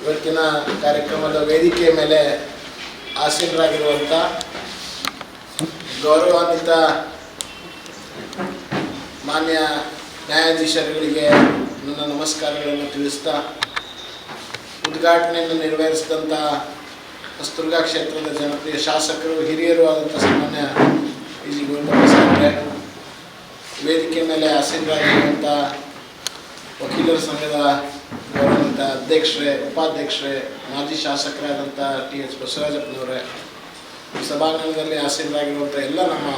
ಇವತ್ತಿನ ಕಾರ್ಯಕ್ರಮದ ವೇದಿಕೆಯ ಮೇಲೆ ಆಸೀನರಾಗಿರುವಂಥ ಗೌರವಾನ್ವಿತ ಮಾನ್ಯ ನ್ಯಾಯಾಧೀಶರುಗಳಿಗೆ ನನ್ನ ನಮಸ್ಕಾರಗಳನ್ನು ತಿಳಿಸ್ತಾ, ಉದ್ಘಾಟನೆಯನ್ನು ನೆರವೇರಿಸಿದಂಥ ಹೊಸದುರ್ಗ ಕ್ಷೇತ್ರದ ಜನಪ್ರಿಯ ಶಾಸಕರು, ಹಿರಿಯರು ಆದಂಥ ಸಾಮಾನ್ಯ ಪಿ ಜಿ ಗೋವಿಂದಪ್ಪ ಸಾಹೇಬ್ರೆ, ವೇದಿಕೆ ಮೇಲೆ ಆಸೀನರಾಗಿರುವಂಥ ವಕೀಲರ ಸಂಘದ ಗೌರವಾನ್ವಿತ ಅಧ್ಯಕ್ಷರೇ, ಉಪಾಧ್ಯಕ್ಷರೇ, ಮಾಜಿ ಶಾಸಕರಾದಂಥ ಟಿ ಎಚ್ ಬಸವರಾಜಪ್ಪನವರೇ, ಸಭಾಂಗಣದಲ್ಲಿ ಆಸೀನರಾಗಿರುವಂಥ ಎಲ್ಲ ನಮ್ಮ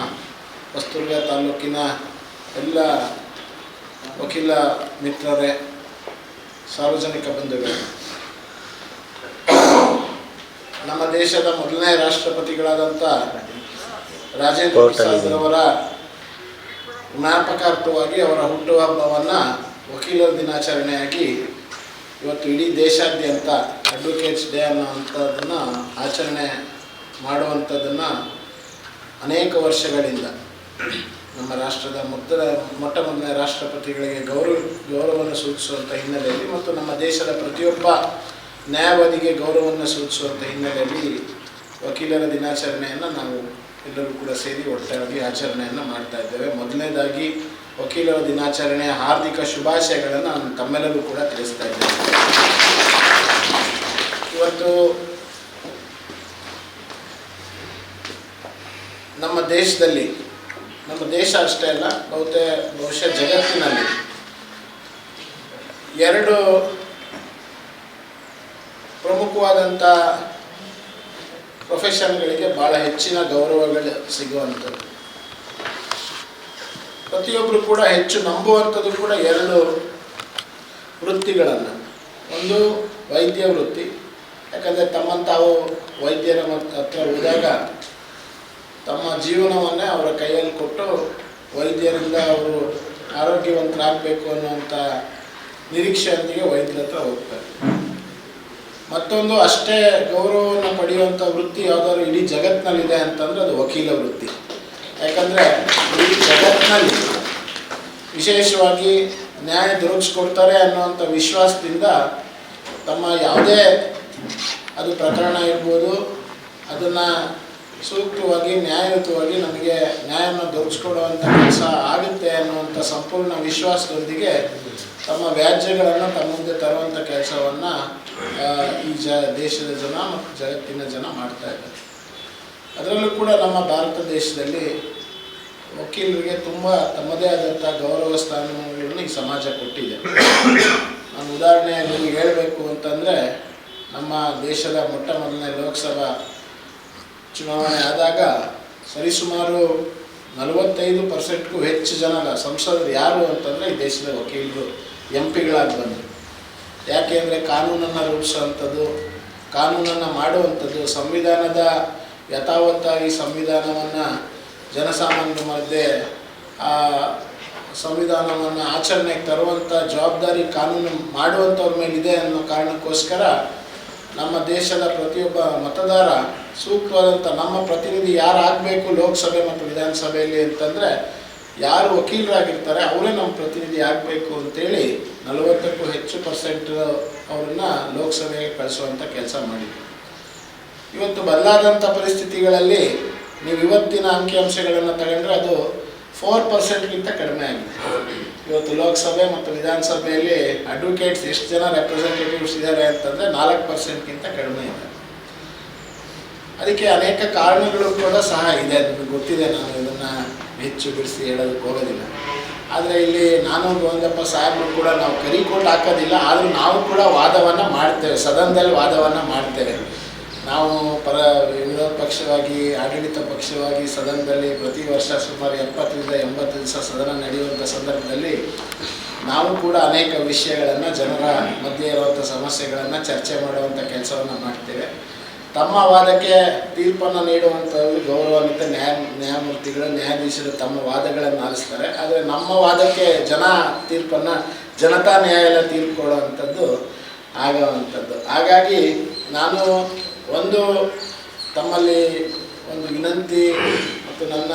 ಹೊಸದುರ್ಗ ತಾಲೂಕಿನ ಎಲ್ಲ ವಕೀಲ ಮಿತ್ರರೇ, ಸಾರ್ವಜನಿಕ ಬಂಧುಗಳೇ, ನಮ್ಮ ದೇಶದ ಮೊದಲನೇ ರಾಷ್ಟ್ರಪತಿಗಳಾದಂಥ ರಾಜೇಂದ್ರ ಪ್ರಸಾದ್ರವರ ಜ್ಞಾಪಕಾರ್ಥವಾಗಿ ಅವರ ಹುಟ್ಟುಹಬ್ಬವನ್ನು ವಕೀಲರ ದಿನಾಚರಣೆಯಾಗಿ ಇವತ್ತು ಇಡೀ ದೇಶಾದ್ಯಂತ ಅಡ್ವೊಕೇಟ್ಸ್ ಡೇ ಅನ್ನೋವಂಥದ್ದನ್ನು ಆಚರಣೆ ಮಾಡುವಂಥದ್ದನ್ನು ಅನೇಕ ವರ್ಷಗಳಿಂದ ನಮ್ಮ ರಾಷ್ಟ್ರದ ಮೊಟ್ಟ ಮೊದಲನೇ ರಾಷ್ಟ್ರಪತಿಗಳಿಗೆ ಗೌರವವನ್ನು ಸೂಚಿಸುವಂಥ ಹಿನ್ನೆಲೆಯಲ್ಲಿ ಮತ್ತು ನಮ್ಮ ದೇಶದ ಪ್ರತಿಯೊಬ್ಬ ನ್ಯಾಯವಾದಿಗೆ ಗೌರವವನ್ನು ಸೂಚಿಸುವಂಥ ಹಿನ್ನೆಲೆಯಲ್ಲಿ ವಕೀಲರ ದಿನಾಚರಣೆಯನ್ನು ನಾವು ಎಲ್ಲರೂ ಕೂಡ ಸೇರಿ ಒಟ್ಟಾಗಿ ಆಚರಣೆಯನ್ನು ಮಾಡ್ತಾ ಇದ್ದೇವೆ. ಮೊದಲನೇದಾಗಿ ವಕೀಲರ ದಿನಾಚರಣೆಯ ಹಾರ್ದಿಕ ಶುಭಾಶಯಗಳನ್ನು ನಾನು ತಮ್ಮೆಲ್ಲರೂ ಕೂಡ ತಿಳಿಸ್ತಾ ಇದ್ದೇನೆ. ಇವತ್ತು ನಮ್ಮ ದೇಶದಲ್ಲಿ, ನಮ್ಮ ದೇಶ ಅಷ್ಟೇ ಅಲ್ಲ, ಬಹುಶಃ ಜಗತ್ತಿನಲ್ಲಿ ಎರಡು ಪ್ರಮುಖವಾದಂಥ ಪ್ರೊಫೆಷನ್ಗಳಿಗೆ ಭಾಳ ಹೆಚ್ಚಿನ ಗೌರವಗಳು ಸಿಗುವಂಥದ್ದು. ಪ್ರತಿಯೊಬ್ಬರು ಕೂಡ ಹೆಚ್ಚು ನಂಬುವಂಥದ್ದು ಕೂಡ ಎರಡು ವೃತ್ತಿಗಳನ್ನು. ಒಂದು ವೈದ್ಯ ವೃತ್ತಿ, ಯಾಕಂದರೆ ತಾವು ವೈದ್ಯರ ಹತ್ರ ಹೋದಾಗ ತಮ್ಮ ಜೀವನವನ್ನೇ ಅವರ ಕೈಯಲ್ಲಿ ಕೊಟ್ಟು ವೈದ್ಯರಿಂದ ಅವರು ಆರೋಗ್ಯವಂತರಾಗಬೇಕು ಅನ್ನುವಂಥ ನಿರೀಕ್ಷೆಯೊಂದಿಗೆ ವೈದ್ಯರ ಹತ್ರ ಹೋಗ್ತಾರೆ. ಮತ್ತೊಂದು ಅಷ್ಟೇ ಗೌರವವನ್ನು ಪಡೆಯುವಂಥ ವೃತ್ತಿ ಯಾವುದಾದ್ರು ಇಡೀ ಜಗತ್ತಿನಲ್ಲಿದೆ ಅಂತಂದರೆ ಅದು ವಕೀಲ ವೃತ್ತಿ. ಯಾಕಂದರೆ ಇಡೀ ಜಗತ್ತಿನಲ್ಲಿ ವಿಶೇಷವಾಗಿ ನ್ಯಾಯ ದೊರಕಿಸ್ಕೊಡ್ತಾರೆ ಅನ್ನುವಂಥ ವಿಶ್ವಾಸದಿಂದ ತಮ್ಮ ಯಾವುದೇ ಅದು ಪ್ರಕರಣ ಇರ್ಬೋದು, ಅದನ್ನು ಸೂಕ್ತವಾಗಿ ನ್ಯಾಯಯುತವಾಗಿ ನಮಗೆ ನ್ಯಾಯವನ್ನು ದೊರಕಿಸ್ಕೊಡುವಂಥ ಕೆಲಸ ಆಗುತ್ತೆ ಅನ್ನುವಂಥ ಸಂಪೂರ್ಣ ವಿಶ್ವಾಸದೊಂದಿಗೆ ತಮ್ಮ ವ್ಯಾಜ್ಯಗಳನ್ನು ತಮ್ಮ ಮುಂದೆ ತರುವಂಥ ಕೆಲಸವನ್ನು ಈ ದೇಶದ ಜನ ಮತ್ತು ಜಗತ್ತಿನ ಜನ ಮಾಡ್ತಾ ಇದ್ದಾರೆ. ಅದರಲ್ಲೂ ಕೂಡ ನಮ್ಮ ಭಾರತ ದೇಶದಲ್ಲಿ ವಕೀಲರಿಗೆ ತುಂಬ ತಮ್ಮದೇ ಆದಂಥ ಗೌರವ ಸ್ಥಾನಗಳನ್ನು ಈ ಸಮಾಜ ಕೊಟ್ಟಿದೆ. ನಾನು ಉದಾಹರಣೆಯಾಗಿ ನಿಮಗೆ ಹೇಳಬೇಕು ಅಂತಂದರೆ, ನಮ್ಮ ದೇಶದ ಮೊಟ್ಟ ಮೊದಲನೇ ಲೋಕಸಭಾ ಚುನಾವಣೆ ಆದಾಗ ಸರಿಸುಮಾರು 45%ಕ್ಕೂ ಹೆಚ್ಚು ಜನ ಸಂಸದರು ಯಾರು ಅಂತಂದರೆ ಈ ದೇಶದ ವಕೀಲರು MP ಗಳಾಗಿ ಬಂದರು. ಯಾಕೆಂದರೆ ಕಾನೂನನ್ನು ರೂಪಿಸುವಂಥದ್ದು, ಕಾನೂನನ್ನು ಮಾಡುವಂಥದ್ದು, ಸಂವಿಧಾನದ ಯಥಾವತ್ತಾಗಿ ಸಂವಿಧಾನವನ್ನು ಜನಸಾಮಾನ್ಯರ ಮಧ್ಯೆ ಆ ಸಂವಿಧಾನವನ್ನು ಆಚರಣೆಗೆ ತರುವಂಥ ಜವಾಬ್ದಾರಿ ಕಾನೂನು ಮಾಡುವಂಥವ್ರ ಮೇಲಿದೆ ಅನ್ನೋ ಕಾರಣಕ್ಕೋಸ್ಕರ ನಮ್ಮ ದೇಶದ ಪ್ರತಿಯೊಬ್ಬ ಮತದಾರ ಸೂಕ್ತವಾದಂಥ ನಮ್ಮ ಪ್ರತಿನಿಧಿ ಯಾರು ಆಗಬೇಕು ಲೋಕಸಭೆ ಮತ್ತು ವಿಧಾನಸಭೆಯಲ್ಲಿ ಅಂತಂದರೆ ಯಾರು ವಕೀಲರಾಗಿರ್ತಾರೆ ಅವರೇ ನಮ್ಮ ಪ್ರತಿನಿಧಿ ಆಗಬೇಕು ಅಂತೇಳಿ 40ಕ್ಕೂ ಹೆಚ್ಚು % ಅವರನ್ನು ಲೋಕಸಭೆಗೆ ಕಳಿಸುವಂಥ ಕೆಲಸ ಮಾಡಿದ್ವಿ. ಇವತ್ತು ಬದಲಾದಂಥ ಪರಿಸ್ಥಿತಿಗಳಲ್ಲಿ ನೀವು ಇವತ್ತಿನ ಅಂಕಿಅಂಶಗಳನ್ನು ತಗೊಂಡ್ರೆ ಅದು 4%ಗಿಂತ ಕಡಿಮೆ ಆಗಿದೆ. ಇವತ್ತು ಲೋಕಸಭೆ ಮತ್ತು ವಿಧಾನಸಭೆಯಲ್ಲಿ ಅಡ್ವೊಕೇಟ್ಸ್ ಎಷ್ಟು ಜನ ರೆಪ್ರೆಸೆಂಟೇಟಿವ್ಸ್ ಇದ್ದಾರೆ ಅಂತಂದರೆ 4%ಗಿಂತ ಕಡಿಮೆ ಇದೆ. ಅದಕ್ಕೆ ಅನೇಕ ಕಾರಣಗಳು ಕೂಡ ಸಹ ಇದೆ, ನಿಮಗೆ ಗೊತ್ತಿದೆ. ನಾನು ಇದನ್ನು ಹೆಚ್ಚು ಬಿಡಿಸಿ ಹೇಳೋದಕ್ಕೆ ಹೋಗೋದಿಲ್ಲ. ಆದರೆ ಇಲ್ಲಿ ನಾನು ಗೋವಿಂದಪ್ಪ ಸಾಹೇಬರು ಕೂಡ ನಾವು ಕರಿಕೋಟ್ ಹಾಕೋದಿಲ್ಲ, ಆದರೂ ನಾವು ಕೂಡ ವಾದವನ್ನು ಮಾಡ್ತೇವೆ, ಸದನದಲ್ಲಿ ವಾದವನ್ನು ಮಾಡ್ತೇವೆ. ನಾವು ವಿರೋಧ ಪಕ್ಷವಾಗಿ, ಆಡಳಿತ ಪಕ್ಷವಾಗಿ ಸದನದಲ್ಲಿ ಪ್ರತಿ ವರ್ಷ ಸುಮಾರು 70ರಿಂದ 80 ದಿವಸ ಸದನ ನಡೆಯುವಂಥ ಸಂದರ್ಭದಲ್ಲಿ ನಾವು ಕೂಡ ಅನೇಕ ವಿಷಯಗಳನ್ನು, ಜನರ ಮಧ್ಯೆ ಇರುವಂಥ ಸಮಸ್ಯೆಗಳನ್ನು ಚರ್ಚೆ ಮಾಡುವಂಥ ಕೆಲಸವನ್ನು ಮಾಡ್ತೇವೆ. ತಮ್ಮ ವಾದಕ್ಕೆ ತೀರ್ಪನ್ನು ನೀಡುವಂಥದ್ದು ಗೌರವಾನ್ವಿತ ನ್ಯಾಯಮೂರ್ತಿಗಳು, ನ್ಯಾಯಾಧೀಶರು ತಮ್ಮ ವಾದಗಳನ್ನು ಆಲಿಸ್ತಾರೆ. ಆದರೆ ನಮ್ಮ ವಾದಕ್ಕೆ ಜನತಾ ನ್ಯಾಯಾಲಯ ತೀರ್ಪು ಕೊಡುವಂಥದ್ದು ಆಗುವಂಥದ್ದು. ಹಾಗಾಗಿ ನಾನು ತಮ್ಮಲ್ಲಿ ಒಂದು ವಿನಂತಿ ಮತ್ತು ನನ್ನ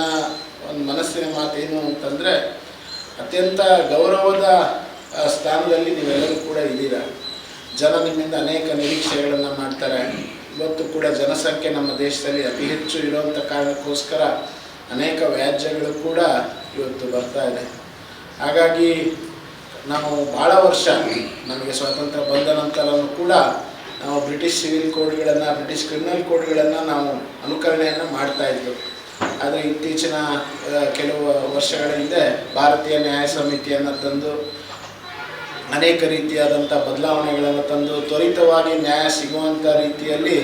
ಒಂದು ಮನಸ್ಸಿನ ಮಾತೇನು ಅಂತಂದರೆ, ಅತ್ಯಂತ ಗೌರವದ ಸ್ಥಾನದಲ್ಲಿ ನೀವೆಲ್ಲರೂ ಕೂಡ ಇದ್ದೀರಾ. ಜನ ನಿಮ್ಮಿಂದ ಅನೇಕ ನಿರೀಕ್ಷೆಗಳನ್ನು ಮಾಡ್ತಾರೆ. ಇವತ್ತು ಕೂಡ ಜನಸಂಖ್ಯೆ ನಮ್ಮ ದೇಶದಲ್ಲಿ ಅತಿ ಹೆಚ್ಚು ಇರುವಂಥ ಕಾರಣಕ್ಕೋಸ್ಕರ ಅನೇಕ ವ್ಯಾಜ್ಯಗಳು ಕೂಡ ಇವತ್ತು ಬರ್ತಾ ಇದೆ. ಹಾಗಾಗಿ ನಾವು ಭಾಳ ವರ್ಷ ನಮಗೆ ಸ್ವಾತಂತ್ರ್ಯ ಬಂದ ನಂತರನೂ ಕೂಡ ನಾವು ಬ್ರಿಟಿಷ್ ಸಿವಿಲ್ ಕೋಡ್ಗಳನ್ನು, ಬ್ರಿಟಿಷ್ ಕ್ರಿಮಿನಲ್ ಕೋಡ್ಗಳನ್ನು ನಾವು ಅನುಕರಣೆಯನ್ನು ಮಾಡ್ತಾಯಿದ್ವಿ. ಆದರೆ ಇತ್ತೀಚಿನ ಕೆಲವು ವರ್ಷಗಳ ಹಿಂದೆ ಭಾರತೀಯ ನ್ಯಾಯ ಸಮಿತಿಯನ್ನು ತಂದು ಅನೇಕ ರೀತಿಯಾದಂಥ ಬದಲಾವಣೆಗಳನ್ನು ತಂದು ತ್ವರಿತವಾಗಿ ನ್ಯಾಯ ಸಿಗುವಂಥ ರೀತಿಯಲ್ಲಿ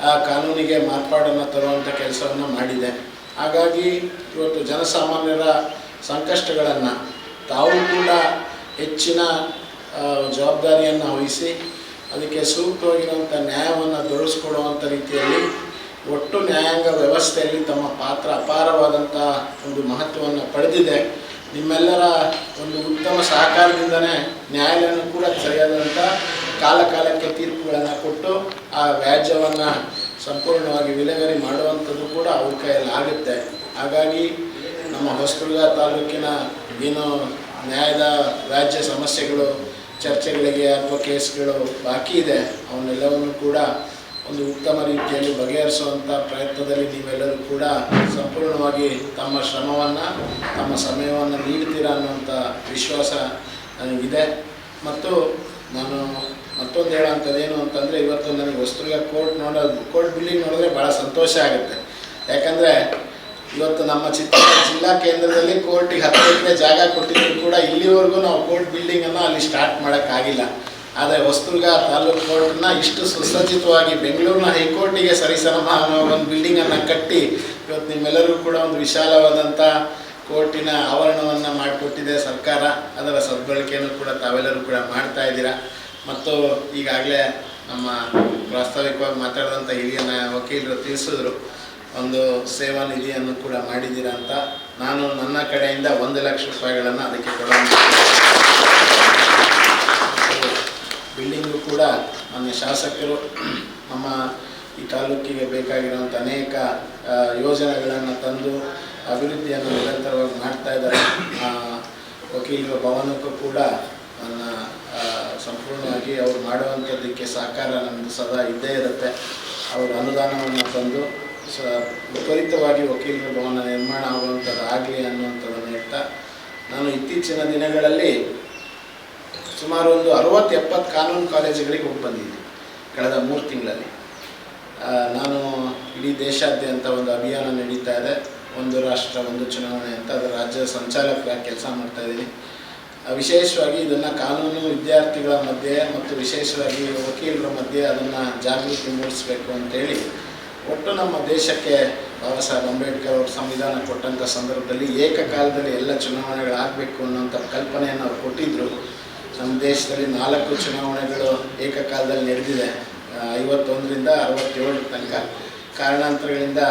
ಆ ಕಾನೂನಿಗೆ ಮಾರ್ಪಾಡನ್ನು ತರುವಂಥ ಕೆಲಸವನ್ನು ಮಾಡಿದೆ. ಹಾಗಾಗಿ ಇವತ್ತು ಜನಸಾಮಾನ್ಯರ ಸಂಕಷ್ಟಗಳನ್ನು ತಾವು ಕೂಡ ಹೆಚ್ಚಿನ ಜವಾಬ್ದಾರಿಯನ್ನು ವಹಿಸಿ ಅದಕ್ಕೆ ಸೂಕ್ತವಾಗಿರುವಂಥ ನ್ಯಾಯವನ್ನು ದೊರಕಿಸ್ಕೊಡುವಂಥ ರೀತಿಯಲ್ಲಿ ಒಟ್ಟು ನ್ಯಾಯಾಂಗ ವ್ಯವಸ್ಥೆಯಲ್ಲಿ ತಮ್ಮ ಪಾತ್ರ ಅಪಾರವಾದಂಥ ಒಂದು ಮಹತ್ವವನ್ನು ಪಡೆದಿದೆ. ನಿಮ್ಮೆಲ್ಲರ ಒಂದು ಉತ್ತಮ ಸಹಕಾರದಿಂದನೇ ನ್ಯಾಯಾಲಯನೂ ಕೂಡ ಸರಿಯಾದಂಥ ಕಾಲಕ್ಕೆ ತೀರ್ಪುಗಳನ್ನು ಕೊಟ್ಟು ಆ ವ್ಯಾಜ್ಯವನ್ನು ಸಂಪೂರ್ಣವಾಗಿ ವಿಲೇವಾರಿ ಮಾಡುವಂಥದ್ದು ಕೂಡ ಅವ್ರ ಕೈಯಲ್ಲಿ ಆಗುತ್ತೆ. ಹಾಗಾಗಿ ನಮ್ಮ ಹೊಸದುರ್ಗ ತಾಲೂಕಿನ ಏನು ನ್ಯಾಯದ ವ್ಯಾಜ್ಯ ಸಮಸ್ಯೆಗಳು, ಚರ್ಚೆಗಳಿಗೆ ಅಥವಾ ಕೇಸ್ಗಳು ಬಾಕಿ ಇದೆ, ಅವನ್ನೆಲ್ಲವನ್ನು ಕೂಡ ಒಂದು ಉತ್ತಮ ರೀತಿಯಲ್ಲಿ ಬಗೆಹರಿಸುವಂಥ ಪ್ರಯತ್ನದಲ್ಲಿ ನೀವೆಲ್ಲರೂ ಕೂಡ ಸಂಪೂರ್ಣವಾಗಿ ತಮ್ಮ ಶ್ರಮವನ್ನು, ತಮ್ಮ ಸಮಯವನ್ನು ನೀಡ್ತೀರಾ ಅನ್ನುವಂಥ ವಿಶ್ವಾಸ ನನಗಿದೆ. ಮತ್ತು ನಾನು ಮತ್ತೊಂದು ಹೇಳೋಂಥದ್ದೇನು ಅಂತಂದರೆ, ಇವತ್ತು ನನಗೆ ಹೊಸದುರ್ಗ ಕೋರ್ಟ್ ಬಿಲ್ಡಿಂಗ್ ನೋಡಿದ್ರೆ ಭಾಳ ಸಂತೋಷ ಆಗುತ್ತೆ. ಯಾಕಂದರೆ ಇವತ್ತು ನಮ್ಮ ಚಿತ್ರದುರ್ಗ ಜಿಲ್ಲಾ ಕೇಂದ್ರದಲ್ಲಿ ಕೋರ್ಟಿಗೆ 10 ಎಕರೆ ಜಾಗ ಕೊಟ್ಟಿದ್ರು ಕೂಡ ಇಲ್ಲಿವರೆಗೂ ನಾವು ಕೋರ್ಟ್ ಬಿಲ್ಡಿಂಗನ್ನು ಅಲ್ಲಿ ಸ್ಟಾರ್ಟ್ ಮಾಡೋಕ್ಕಾಗಿಲ್ಲ. ಆದರೆ ಹೊಸದುರ್ಗ ತಾಲೂಕು ಕೋರ್ಟನ್ನ ಇಷ್ಟು ಸುಸಜ್ಜಿತವಾಗಿ ಬೆಂಗಳೂರಿನ ಹೈಕೋರ್ಟಿಗೆ ಸರಿಸಮ ಒಂದು ಬಿಲ್ಡಿಂಗನ್ನು ಕಟ್ಟಿ ಇವತ್ತು ನಿಮ್ಮೆಲ್ಲರಿಗೂ ಕೂಡ ಒಂದು ವಿಶಾಲವಾದಂಥ ಕೋರ್ಟಿನ ಆವರಣವನ್ನು ಮಾಡಿಕೊಟ್ಟಿದೆ ಸರ್ಕಾರ. ಅದರ ಸದ್ಬಳಕೆಯನ್ನು ಕೂಡ ತಾವೆಲ್ಲರೂ ಕೂಡ ಮಾಡ್ತಾ ಇದ್ದೀರಾ. ಮತ್ತು ಈಗಾಗಲೇ ನಮ್ಮ ಪ್ರಾಸ್ತಾವಿಕವಾಗಿ ಮಾತಾಡಿದಂಥ ಹಿರಿಯ ವಕೀಲರು ತಿಳಿಸಿದ್ರು, ಒಂದು ಸೇವಾ ನಿಧಿಯನ್ನು ಕೂಡ ಮಾಡಿದ್ದೀರಾ ಅಂತ. ನಾನು ನನ್ನ ಕಡೆಯಿಂದ 1 ಲಕ್ಷ ರೂಪಾಯಿಗಳನ್ನು ಅದಕ್ಕೆ ಕೊಡುವಂಥ ಬಿಲ್ಡಿಂಗು ಕೂಡ ಮಾನ್ಯ ಶಾಸಕರು ನಮ್ಮ ಈ ತಾಲೂಕಿಗೆ ಬೇಕಾಗಿರುವಂಥ ಅನೇಕ ಯೋಜನೆಗಳನ್ನು ತಂದು ಅಭಿವೃದ್ಧಿಯನ್ನು ನಿರಂತರವಾಗಿ ಮಾಡ್ತಾ ಇದ್ದಾರೆ. ವಕೀಲರ ಭವನಕ್ಕೂ ಕೂಡ ನನ್ನ ಸಂಪೂರ್ಣವಾಗಿ ಅವರು ಮಾಡುವಂಥದ್ದಕ್ಕೆ ಸಹಕಾರ ನಮ್ಮದು ಸದಾ ಇದ್ದೇ ಇರುತ್ತೆ. ಅವರು ಅನುದಾನವನ್ನು ತಂದು ತ್ವರಿತವಾಗಿ ವಕೀಲರ ಭವನ ನಿರ್ಮಾಣ ಆಗುವಂಥದ್ದು ಆಗಲಿ ಅನ್ನುವಂಥದ್ದನ್ನು ಹೇಳ್ತಾ, ನಾನು ಇತ್ತೀಚಿನ ದಿನಗಳಲ್ಲಿ ಸುಮಾರು ಒಂದು 60-70 ಕಾನೂನು ಕಾಲೇಜುಗಳಿಗೆ ಹೋಗಿ ಬಂದಿದ್ದೀನಿ ಕಳೆದ 3 ತಿಂಗಳಲ್ಲಿ. ನಾನು ಇಡೀ ದೇಶಾದ್ಯಂತ ಒಂದು ಅಭಿಯಾನ ನಡೀತಾ ಇದೆ, ಒಂದು ರಾಷ್ಟ್ರ ಒಂದು ಚುನಾವಣೆ ಅಂತ, ಅದರ ರಾಜ್ಯದ ಸಂಚಾಲಕರಾಗಿ ಕೆಲಸ ಮಾಡ್ತಾಯಿದ್ದೀನಿ. ವಿಶೇಷವಾಗಿ ಇದನ್ನು ಕಾನೂನು ವಿದ್ಯಾರ್ಥಿಗಳ ಮಧ್ಯೆ ಮತ್ತು ವಿಶೇಷವಾಗಿ ವಕೀಲರ ಮಧ್ಯೆ ಅದನ್ನು ಜಾಗೃತಿ ಮೂಡಿಸಬೇಕು ಅಂತೇಳಿ, ಒಟ್ಟು ನಮ್ಮ ದೇಶಕ್ಕೆ ಬಾಬಾ ಸಾಹೇಬ್ ಅಂಬೇಡ್ಕರ್ ಅವರು ಸಂವಿಧಾನ ಕೊಟ್ಟಂಥ ಸಂದರ್ಭದಲ್ಲಿ ಏಕಕಾಲದಲ್ಲಿ ಎಲ್ಲ ಚುನಾವಣೆಗಳಾಗಬೇಕು ಅನ್ನೋಂಥ ಕಲ್ಪನೆಯನ್ನು ಅವರು ಕೊಟ್ಟಿದ್ದರು. ನಮ್ಮ ದೇಶದಲ್ಲಿ 4 ಚುನಾವಣೆಗಳು ಏಕಕಾಲದಲ್ಲಿ ನಡೆದಿದೆ, 51ರಿಂದ 67 ತನಕ. ಕಾರಣಾಂತರಗಳಿಂದ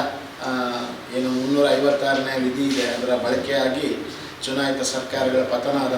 ಏನು 356ನೇ ವಿಧಿ ಇದೆ, ಅದರ ಬಳಕೆಯಾಗಿ ಚುನಾಯಿತ ಸರ್ಕಾರಗಳ ಪತನ ಆದ